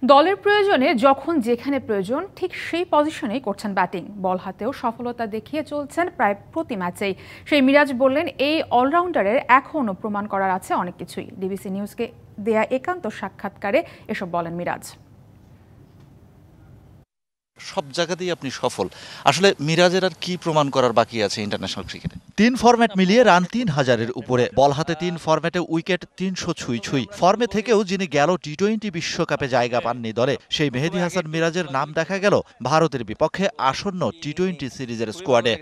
দলের প্রয়োজনে যখন যেখানে প্রয়োজন ঠিক সেই পজিশনেই করছেন ব্যাটিং। বল হাতেও সফলতা দেখিয়ে চলছেন প্রায় প্রতি ম্যাচেই। সেই মিরাজ বললেন, এই অলরাউন্ডারের এখনও প্রমাণ করার আছে অনেক কিছুই। ডিবিসি নিউজকে দেয়া একান্ত সাক্ষাৎকারে এসব বলেন মিরাজ। সব জায়গাতেই আপনি সফল। আসলে মিরাজের আর কি প্রমাণ করার বাকি আছে ইন্টারন্যাশনাল ক্রিকেটে? 3 ফরম্যাট মিলিয়ে রান 3000-এর উপরে, বল হাতে 3 ফরম্যাটে উইকেট 300 ছুঁই। ফর্মে থেকেও যিনি গেল টি-20 বিশ্বকাপে জায়গা পাননি দলে, সেই মেহেদী হাসান মিরাজের নাম দেখা গেল ভারতের বিপক্ষে আসন্ন টি-20 সিরিজের স্কোয়াডে।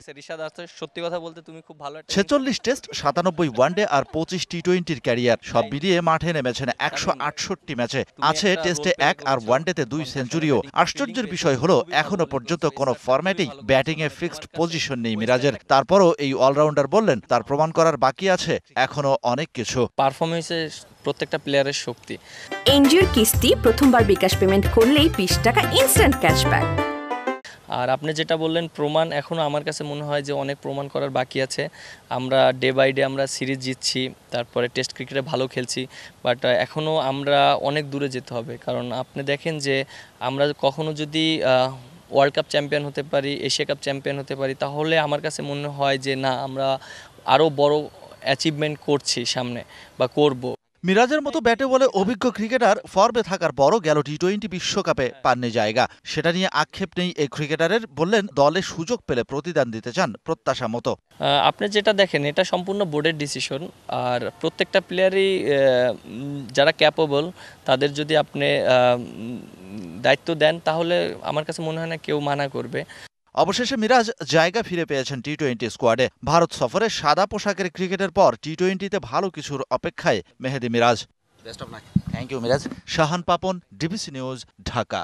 সত্যি কথা বলতে তুমি খুব ভালো 46 টেস্ট, 97 ওয়ানডে আর 25 টি-20-র ক্যারিয়ার, সব মিলিয়ে মাঠে নেমেছেন 168 ম্যাচে। আছে টেস্টে 1 আর ওয়ানডেতে 2 সেঞ্চুরিও। আশ্চর্যের বিষয় হলো এখনো পর্যন্ত কোনো ফরম্যাটেই ব্যাটিংয়ে ফিক্সড পজিশন নেই মিরাজের। তারপরও এই অলরাউন্ডার বললেন, তার প্রমাণ করার বাকি আছে এখনো অনেক কিছু। পারফরমেন্সে প্রত্যেকটা প্লেয়ারের শক্তি। এনজিওর কিস্তি প্রথমবার বিকাশ পেমেন্ট করলেই 20 টাকা ইনস্ট্যান্ট ক্যাশব্যাক। আর আপনি যেটা বললেন প্রমাণ, এখনও আমার কাছে মনে হয় যে অনেক প্রমাণ করার বাকি আছে। আমরা ডে বাই ডে আমরা সিরিজ জিতছি, তারপরে টেস্ট ক্রিকেটে ভালো খেলছি, বাট এখনও আমরা অনেক দূরে যেতে হবে। কারণ আপনি দেখেন যে আমরা কখনো যদি ওয়ার্ল্ড কাপ চ্যাম্পিয়ন হতে পারি, এশিয়া কাপ চ্যাম্পিয়ন হতে পারি, তাহলে আমার কাছে মনে হয় যে না, আমরা আরও বড় অ্যাচিভমেন্ট করছি সামনে বা করব। মিরাজের মতো ব্যাটে বলে অভিজ্ঞ ক্রিকেটার ফর্মে থাকার পরও গেল টি-20 বিশ্বকাপে পাননি জায়গা। সেটা নিয়ে আক্ষেপ নেই এই ক্রিকেটারের, বললেন দলে সুযোগ পেলে প্রতিদান দিতে চান প্রত্যাশা মতো। আপনি যেটা দেখেন এটা সম্পূর্ণ বোর্ডের ডিসিশন। আর প্রত্যেকটা প্লেয়ারই যারা ক্যাপেবল, তাদের যদি আপনি দায়িত্ব দেন, তাহলে আমার কাছে মনে হয় না কেউ মানা করবে। অবশেষে মিরাজ জায়গা ফিরে পেয়েছেন টি-20 স্কোয়াডে। ভারত সফরে সাদা পোশাকের ক্রিকেটের পর টি-20-তে ভালো কিছুর অপেক্ষায় Mehedi Miraz. Best of luck. Thank you Miraz. Shahan Papon, DBC news, Dhaka.